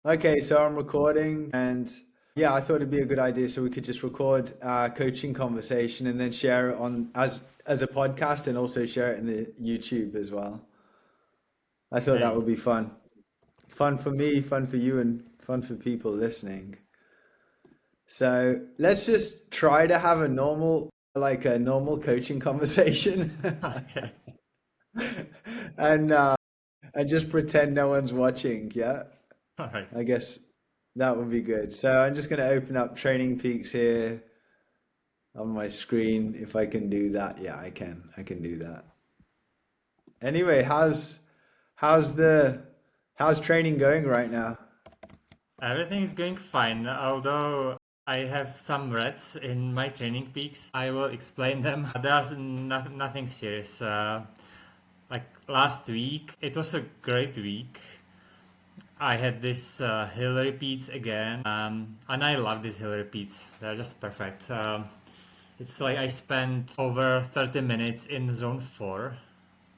Okay, so I'm recording, and yeah, I thought it'd be a good idea so we could just record our coaching conversation and then share it on as a podcast and also share it in the YouTube as well. I thought that Hey, would be fun. Fun for me, fun for you, and fun for people listening. So let's just try to have a normal coaching conversation, okay, and uh, and just pretend no one's watching. Yeah. all right. I guess that would be good. So I'm just going to open up Training Peaks here on my screen. If I can do that, yeah, I can. I can do that. Anyway, how's the how's training going right now? Everything is going fine, although I have some reds in my training peaks. I will explain them. There's nothing serious. Like last week, it was a great week. I had this hill repeats again, and I love these hill repeats. They're just perfect. It's like I spent over 30 minutes in zone 4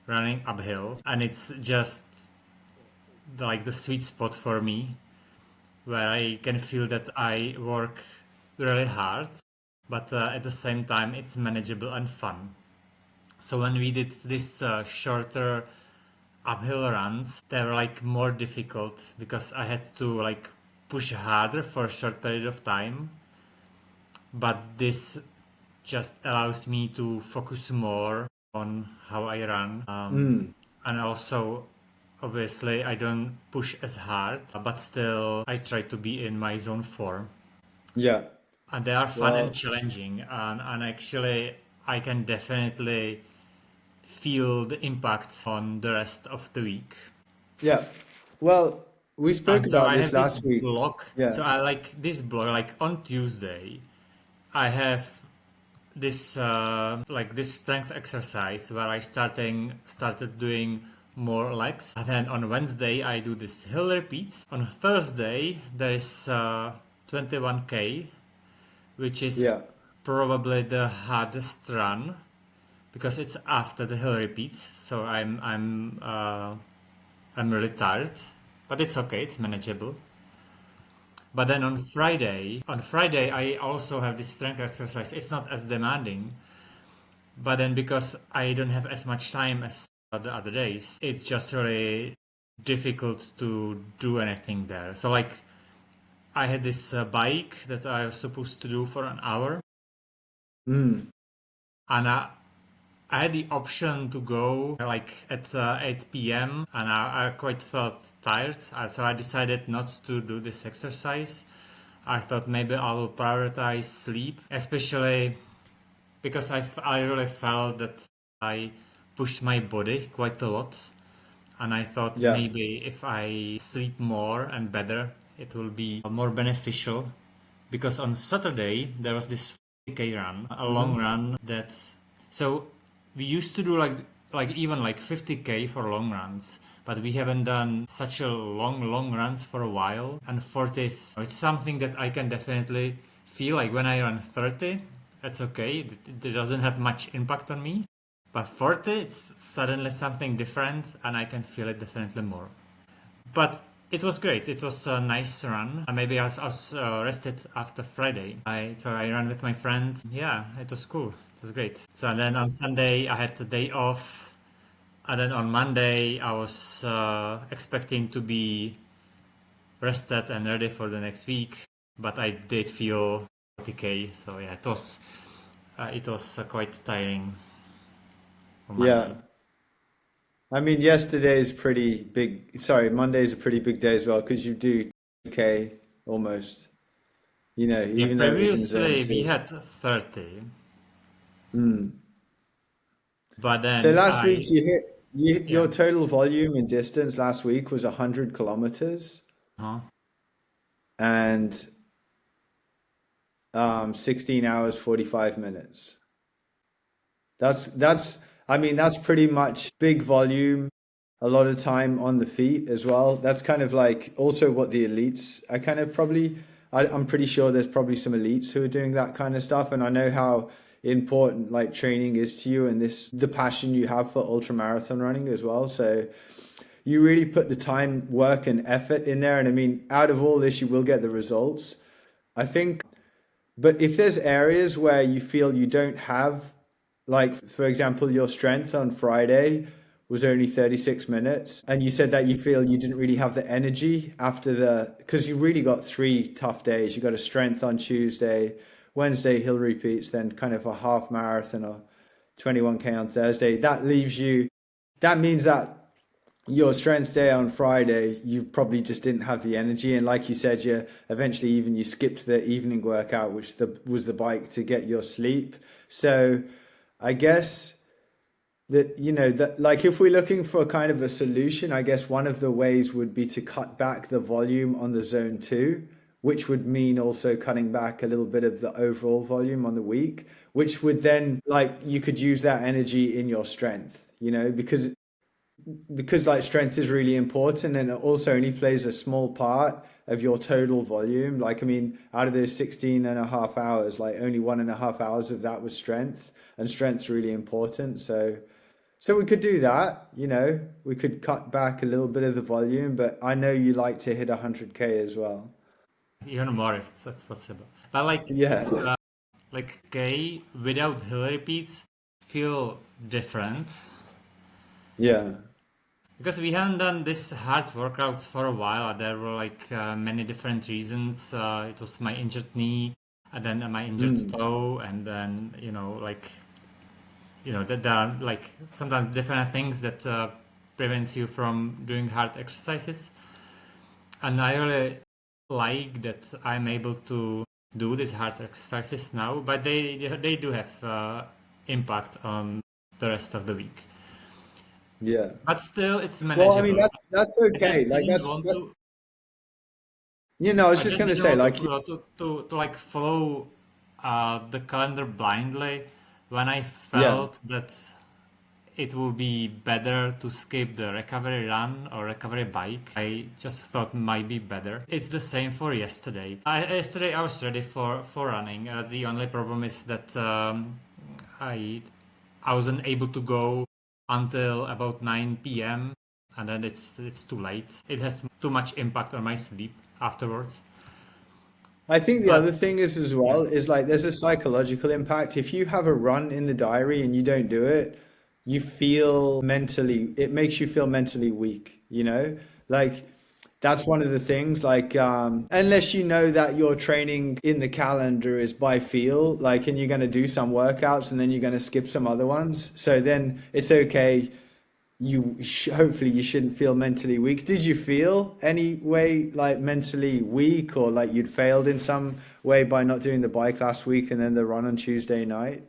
running uphill, and it's just like the sweet spot for me where I can feel that I work really hard, but at the same time it's manageable and fun. So when we did this shorter uphill runs, they were like more difficult because I had to like push harder for a short period of time. But this just allows me to focus more on how I run. Mm, And also, obviously, I don't push as hard, but still, I try to be in my zone 4. yeah. And they are fun and Well, challenging, and actually, I can definitely feel the impact on the rest of the week. yeah. Well, we spoke And so about I this have this last week. block. Yeah. So I like this block. Like on Tuesday, I have this strength exercise where I started doing more legs, and then on Wednesday I do this hill repeats. On Thursday there is 21k, which is Yeah. probably the hardest run because it's after the hill repeats. So I'm really tired, but it's okay, it's manageable. But then on Friday I also have this strength exercise. It's not as demanding, but then because I don't have as much time as the other days, it's just really difficult to do anything there. So like I had this bike that I was supposed to do for an hour, Mm, and I had the option to go like at 8 p.m. and I quite felt tired, so I decided not to do this exercise. I thought maybe I will prioritize sleep, especially because I really felt that I pushed my body quite a lot, and I thought yeah. maybe if I sleep more and better, it will be more beneficial. Because on Saturday there was this 40k run, a long Hmm. run that so we used to do like even like 50k for long runs, but we haven't done such a long runs for a while. And 40 is it's something that I can definitely feel like when I run 30, that's okay. It doesn't have much impact on me. But 40, it's suddenly something different, and I can feel it definitely more. But it was great. It was a nice run. Maybe I was rested after Friday. So I ran with my friend. Yeah, it was cool. It was great. So then on Sunday I had the day off, and then on Monday I was expecting to be rested and ready for the next week. But I did feel 40k. So yeah, it was quite tiring on Yeah. Monday. I mean, yesterday is pretty big. Sorry, Monday's a pretty big day as well because you do 2K almost. Yeah, Even though it was in zone previously we two. had 30, Mm. but So then last week I your yeah. total volume and distance last week was 100 kilometers Huh? and 16 hours 45 minutes. That's I mean that's pretty much big volume, a lot of time on the feet as well. That's kind of like also what the elites I kind of probably I'm pretty sure there's probably some elites who are doing that kind of stuff, and I know how important like training is to you and this the passion you have for ultra marathon running as well. So you really put the time, work, and effort in there. And I mean, out of all this, you will get the results. I think, but if there's areas where you feel you don't have, like, for example, your strength on Friday was only 36 minutes, and you said that you feel you didn't really have the energy after because you really got 3 tough days. You got a strength on Tuesday, Wednesday hill repeats, then kind of a half marathon or 21K on Thursday. That means that your strength day on Friday, you probably just didn't have the energy. And like you said, you skipped the evening workout, which was the bike to get your sleep. So I guess that like if we're looking for kind of a solution, I guess one of the ways would be to cut back the volume on the zone two, which would mean also cutting back a little bit of the overall volume on the week, which would then like you could use that energy in your strength, because like strength is really important and it also only plays a small part of your total volume. Like, I mean, out of those 16 and a half hours, like only 1.5 hours of that was strength, and strength's really important. So we could do that, we could cut back a little bit of the volume, but I know you like to hit 100K as well. Even more if that's possible. But like Yeah. it's like K without hill repeats feel different Yeah. because we haven't done this hard workouts for a while. There were like many different reasons. It was my injured knee, and then my injured Mm. toe, and then that there are like sometimes different things that prevents you from doing hard exercises. And I really like that I'm able to do these hard exercises now, but they do have impact on the rest of the week. Yeah. But still, it's Well, I mean, manageable. that's I okay. just Like didn't want to. I was I just just gonna didn't say, want to like, follow, to like follow the calendar blindly when I yeah. felt that it would be better to skip the recovery run or recovery bike. I just thought might be better. It's the same for yesterday. Yesterday I was ready for running. The only problem is that I I wasn't able to go until about 9 p.m. and then it's too late. It has too much impact on my sleep afterwards. I think the other But thing is as yeah, well is like there's a psychological impact. If you have a run in the diary and you don't do it, it makes you feel mentally weak. Like that's one of the things, like unless you know that your training in the calendar is by feel, like, and you're going to do some workouts and then you're going to skip some other ones. So then it's okay. Hopefully you shouldn't feel mentally weak. Did you feel any way like mentally weak or like you'd failed in some way by not doing the bike last week and then the run on Tuesday night?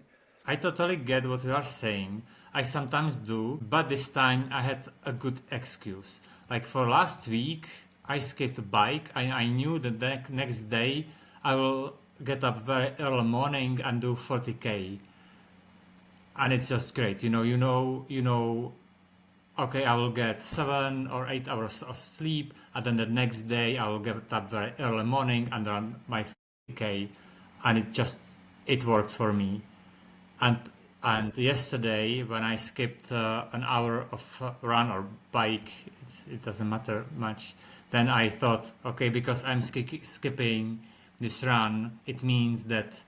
I totally get what you are saying. I sometimes do, but this time I had a good excuse. Like for last week, I skipped the bike. I knew that the next day I will get up very early morning and do 40K. And it's just great. Okay, I will get 7 or 8 hours of sleep, and then the next day I will get up very early morning and run my 40K, and it worked for me. And and yesterday when I skipped an hour of run or bike, it doesn't matter much. Then I thought, okay, because I'm skipping this run, it means that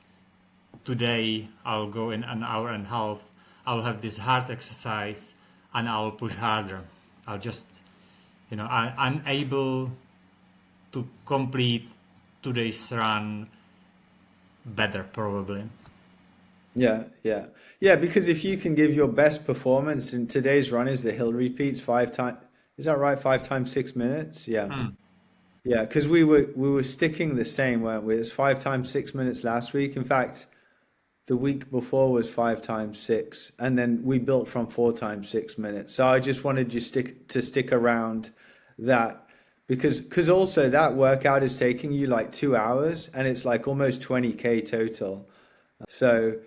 today I'll go in an hour and a half. I'll have this hard exercise and I'll push harder. I'll just, I'm able to complete today's run better probably. Yeah, yeah. Yeah, because if you can give your best performance in today's run is the hill repeats 5 times, is that right? 5 times 6 minutes? Yeah. Hmm. Yeah, because we were sticking the same, weren't we? It's 5 times 6 minutes last week. In fact, the week before was 5 times 6, and then we built from 4 times 6 minutes. So I just wanted you stick around that because also that workout is taking you like 2 hours and it's like almost 20K total. So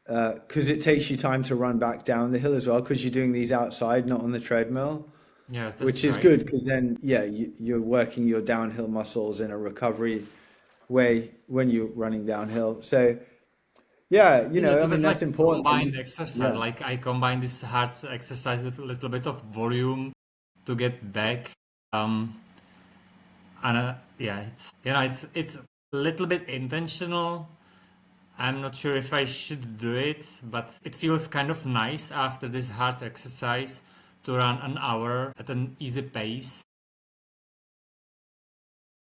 because it takes you time to run back down the hill as well because you're doing these outside, not on the treadmill, Yes, that's which is right. good because then yeah, you're working your downhill muscles in a recovery way when you're running downhill. So yeah, A I little mean bit that's like important. combined exercise. Yeah. Like I combine this hard exercise with a little bit of volume. to get back. Um, and yeah, it's a little bit intentional. I'm not sure if I should do it, but it feels kind of nice after this hard exercise to run an hour at an easy pace.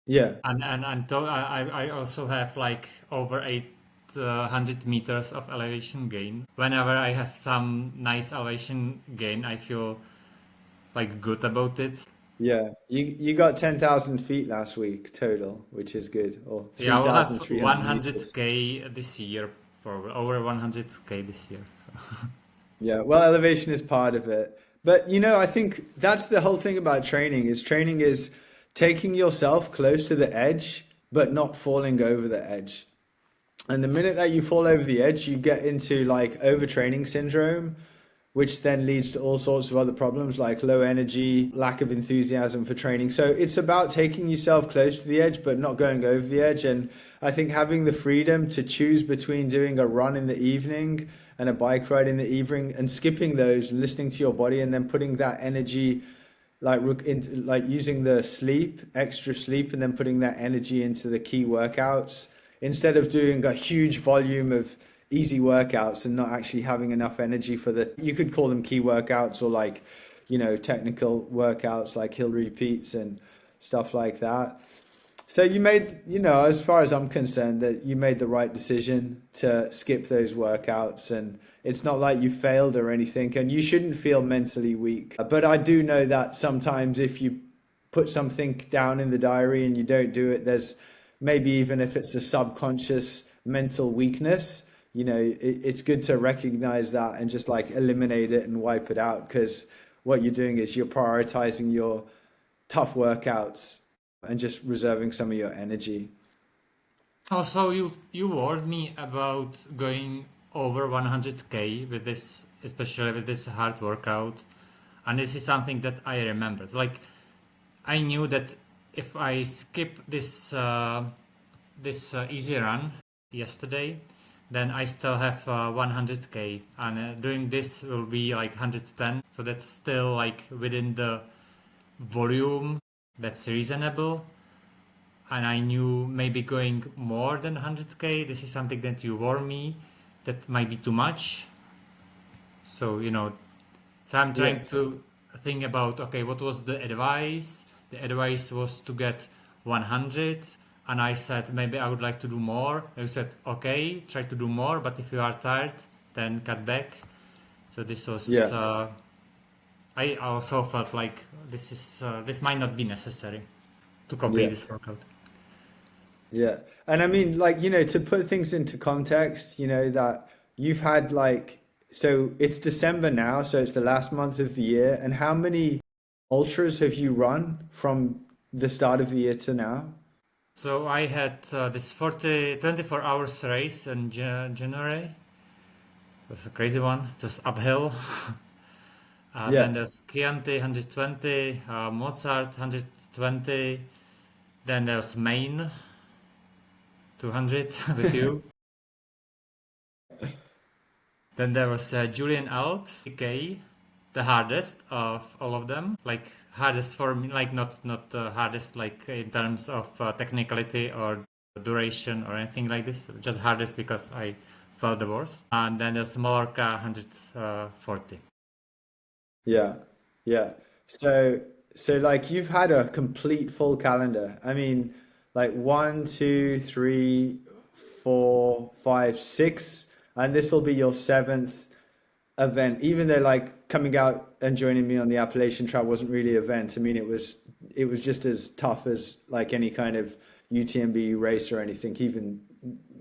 Yeah. I also have like over 800 meters of elevation gain. Whenever I have some nice elevation gain, I feel like good about it. Yeah. You got 10,000 feet last week total, which is good, or Yeah, I will have 3,300 meters. 100k this year, probably over 100k this year. So. Yeah, well, elevation is part of it. But I think that's the whole thing about training is taking yourself close to the edge, but not falling over the edge. And the minute that you fall over the edge, you get into like overtraining syndrome, which then leads to all sorts of other problems like low energy, lack of enthusiasm for training. So it's about taking yourself close to the edge, but not going over the edge. And I think having the freedom to choose between doing a run in the evening and a bike ride in the evening and skipping those, listening to your body, and then putting that energy into like using the sleep, extra sleep, and then putting that energy into the key workouts instead of doing a huge volume of easy workouts and not actually having enough energy for you could call them key workouts or like, technical workouts like hill repeats and stuff like that. So you made, as far as I'm concerned, that you made the right decision to skip those workouts, and it's not like you failed or anything, and you shouldn't feel mentally weak. But I do know that sometimes if you put something down in the diary and you don't do it, there's maybe even if it's a subconscious mental weakness, it's good to recognize that and just like eliminate it and wipe it out, because what you're doing is you're prioritizing your tough workouts and just reserving some of your energy. Also, you warned me about going over 100k with this, especially with this hard workout, and this is something that I remembered. Like, I knew that if I skip this easy run yesterday, then I still have 100k, and doing this will be like 110. So that's still like within the volume that's reasonable. And I knew maybe going more than 100k. This is something that you warn me that might be too much. So so I'm Yeah. trying to think about, okay, what was the advice? The advice was to get 100, and I said maybe I would like to do more. You said okay, try to do more, but if you are tired, then cut back. So this was. Yeah. I also felt like this might not be necessary to complete Yeah. this workout. Yeah. And I mean, like, to put things into context, that you've had like, so it's December now, so it's the last month of the year. And how many ultras have you run from the start of the year to now? So I had this 24 hours race in January. It was a crazy one. It was uphill. Then Yeah. there's Chianti 120, Mozart 120. Then there's Maine 200 with you. Then there was Julian Alps K, the hardest of all of them. Like hardest for me, like not the hardest like in terms of technicality or duration or anything like this. Just hardest because I felt the worst. And then there's Mallorca 140. Yeah. Yeah. So, so like you've had a complete full calendar. I mean, like one, two, three, four, five, six, and this will be your seventh event, even though like coming out and joining me on the Appalachian Trail wasn't really an event. I mean, it was just as tough as like any kind of UTMB race or anything,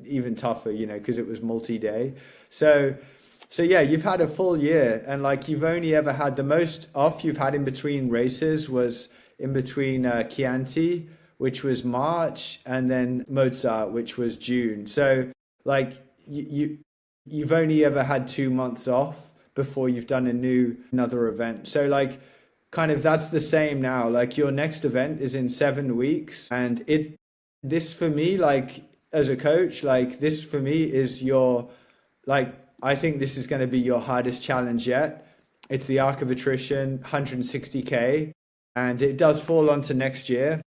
even tougher, because it was multi-day. So so yeah, you've had a full year, and like you've only ever had the most off you've had in between races was in between Chianti, which was March, and then Mozart, which was June. So like you've only ever had 2 months off before you've done another event. So like kind of that's the same now. Like your next event is in 7 weeks, and this for me, like as a coach, like this for me is your like I think this is going to be your hardest challenge yet. It's the Arc of Attrition, 160K, and it does fall onto next year.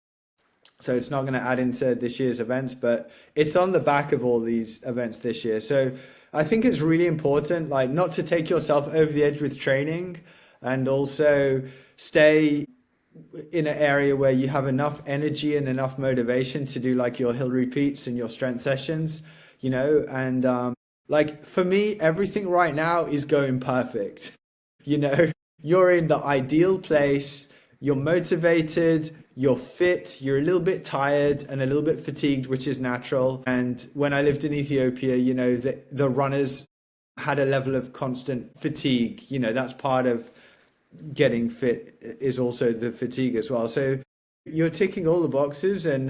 So it's not going to add into this year's events, but it's on the back of all these events this year. So I think it's really important, like, not to take yourself over the edge with training, and also stay in an area where you have enough energy and enough motivation to do like your hill repeats and your strength sessions, and like for me, everything right now is going perfect. You know, you're in the ideal place, you're motivated, you're fit, you're a little bit tired and a little bit fatigued, which is natural. And when I lived in Ethiopia, the runners had a level of constant fatigue. That's part of getting fit, is also the fatigue as well. So you're ticking all the boxes, and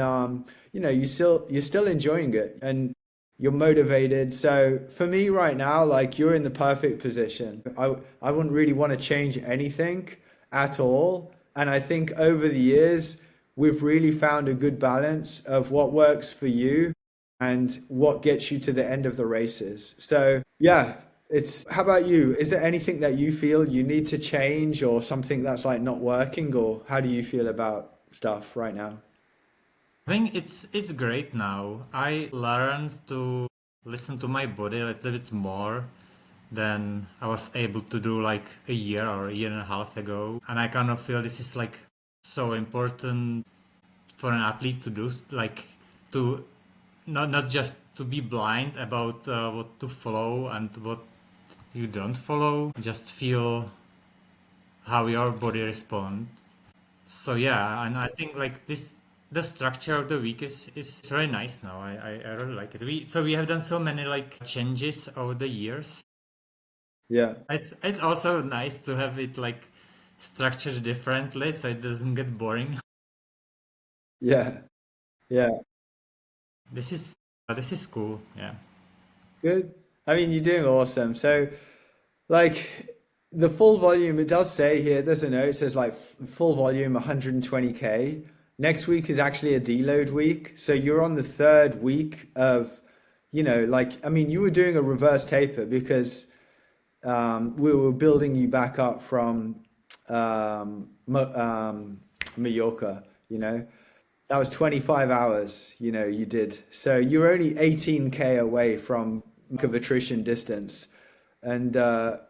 you're still enjoying it, and you're motivated. So for me right now, like, you're in the perfect position. I wouldn't really want to change anything at all. And I think over the years, we've really found a good balance of what works for you and what gets you to the end of the races. So yeah, how about you? Is there anything that you feel you need to change, or something that's like not working, or how do you feel about stuff right now? I think it's great now. I learned to listen to my body a little bit more than I was able to do like a year or a year and a half ago. And I kind of feel this is like so important for an athlete to do, like, to not just to be blind about what to follow and what you don't follow, just feel how your body responds. So yeah, and I think like the structure of the week is very nice now. I really like it. We have done so many like changes over the years. Yeah, It's also nice to have it like structured differently so it doesn't get boring. yeah, yeah. This is cool. Yeah. Good. I mean, you're doing awesome. So, like, the full volume, it does say here, there's a note, it says like full volume 120K. Next week is actually a deload week. So you're on the third week of, like, I mean, you were doing a reverse taper because we were building you back up from Mallorca, That was 25 hours, you did. So you're only 18K away from Arc of Attrition distance. And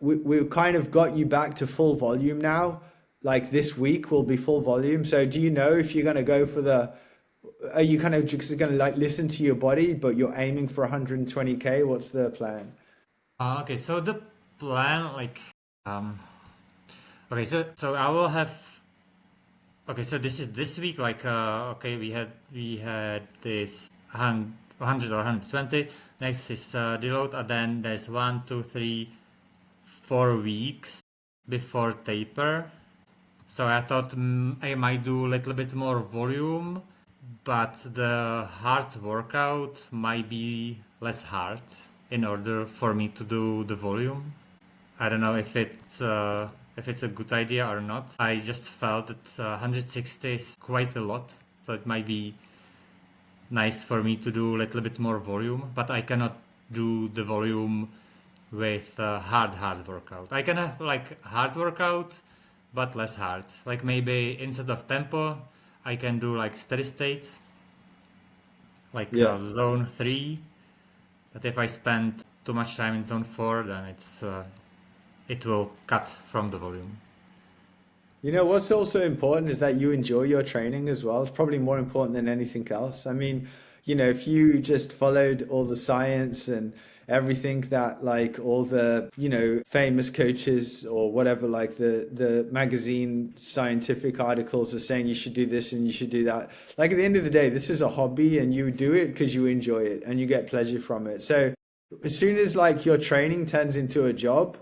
we've kind of got you back to full volume now. Like, this week will be full volume. So do you know if you're going to go for are you kind of just going to like listen to your body, but you're aiming for 120K? What's the plan? Okay, so the plan, like, um, okay, so I will have. Okay, so this is this week. Like, okay, we had this 100 or 120. Next is deload, and then there's 1, 2, 3, 4 weeks before taper. So I thought I might do a little bit more volume, but the hard workout might be less hard in order for me to do the volume. I don't know if it's a good idea or not. I just felt that 160 is quite a lot, so it might be nice for me to do a little bit more volume, but I cannot do the volume with hard workout. I can have like hard workout, but less hard. Like, maybe instead of tempo, I can do like steady state, like Yeah. zone 3. But if I spend too much time in zone 4, then it will cut from the volume. What's also important is that you enjoy your training as well. It's probably more important than anything else. I mean, if you just followed all the science and everything that like all the, famous coaches or whatever, like the magazine scientific articles are saying you should do this and you should do that. Like, at the end of the day, this is a hobby, and you do it because you enjoy it and you get pleasure from it. So as soon as like your training turns into a job,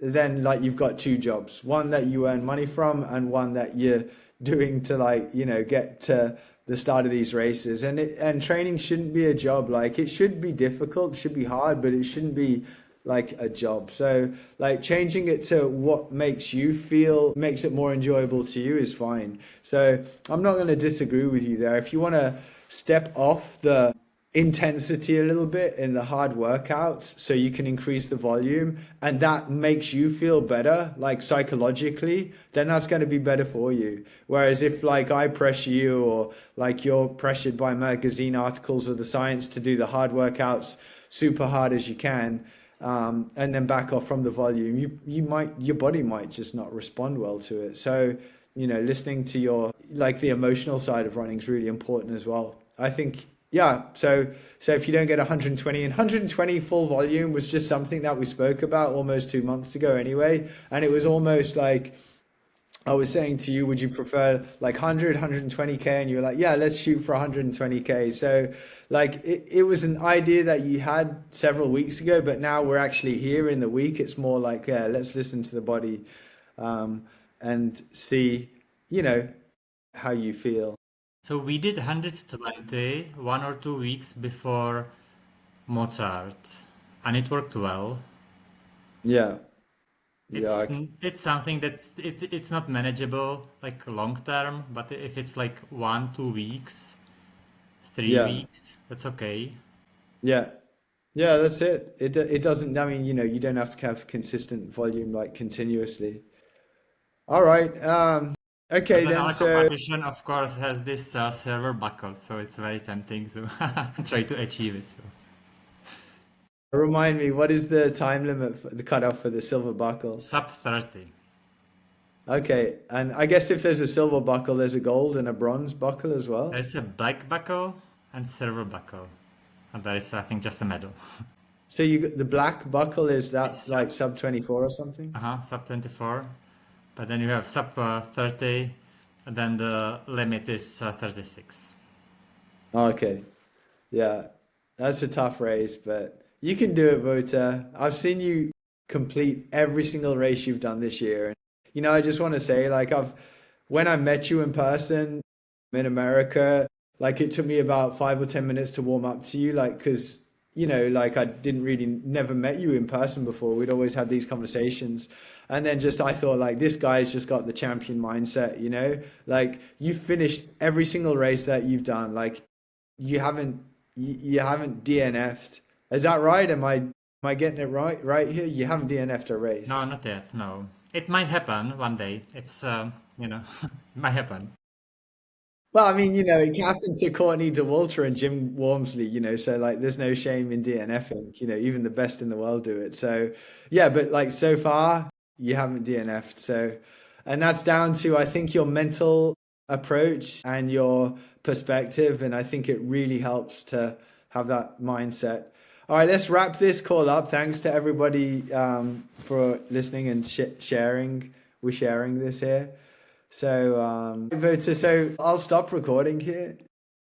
then like you've got two jobs, one that you earn money from and one that you're doing to like, get to the start of these races. And training shouldn't be a job. Like, it should be difficult, should be hard, but it shouldn't be like a job. So like changing it to what makes you feel, makes it more enjoyable to you, is fine. So I'm not going to disagree with you there. If you want to step off the intensity a little bit in the hard workouts so you can increase the volume and that makes you feel better like psychologically, then that's going to be better for you. Whereas if like I pressure you or like you're pressured by magazine articles or the science to do the hard workouts super hard as you can, and then back off from the volume, your body might just not respond well to it. So listening to your like the emotional side of running is really important as well, I think. Yeah, so if you don't get 120 and 120 full volume was just something that we spoke about almost 2 months ago anyway, and it was almost like I was saying to you, would you prefer like 100, 120K? And you were like, yeah, let's shoot for 120K. So like it was an idea that you had several weeks ago, but now we're actually here in the week. It's more like, yeah, let's listen to the body, and see, how you feel. So we did 120 1 or 2 weeks before Mozart, and it worked well. Yeah, yeah, It's something it's not manageable like long term, but if it's like 1 2 weeks, three yeah, weeks, that's okay. yeah. Yeah, that's it. It doesn't, I mean, you don't have to have consistent volume like continuously. All right. But Okay then then. Arc of So Attrition, of course, has this silver buckle, so it's very tempting to try to achieve it. So remind me, what is the time limit for the cutoff for the silver buckle? sub 30. Okay, and I guess if there's a silver buckle, there's a gold and a bronze buckle as well. There's a black buckle and silver buckle, and there is, I think, just a medal. So the black buckle is that It's like sub 24 or something? sub 24, but then you have sub 30, and then the limit is 36. Oh, okay. Yeah, that's a tough race, but you can do it, Vota. I've seen you complete every single race you've done this year. And, I just want to say, like, when I met you in person in America, like, it took me about 5 or 10 minutes to warm up to you, like, because, like, I didn't really, never met you in person before. We'd always had these conversations. And then just, I thought, like, this guy's just got the champion mindset, Like, you finished every single race that you've done. Like, you haven't DNF'd. Is that right? Am I getting it right here? You haven't DNF'd a No, race. not yet. No, it might happen one day. It's it might happen. Well, I mean, it happened to Courtney Dauwalter and Jim Walmsley, so like there's no shame in DNFing, even the best in the world do it. So yeah, but like so far you haven't DNF'd. So, and that's down to, I think, your mental approach and your perspective. And I think it really helps to have that mindset. All right, let's wrap this call up. Thanks to everybody for listening and sharing. We're sharing this here. So, so I'll stop recording here.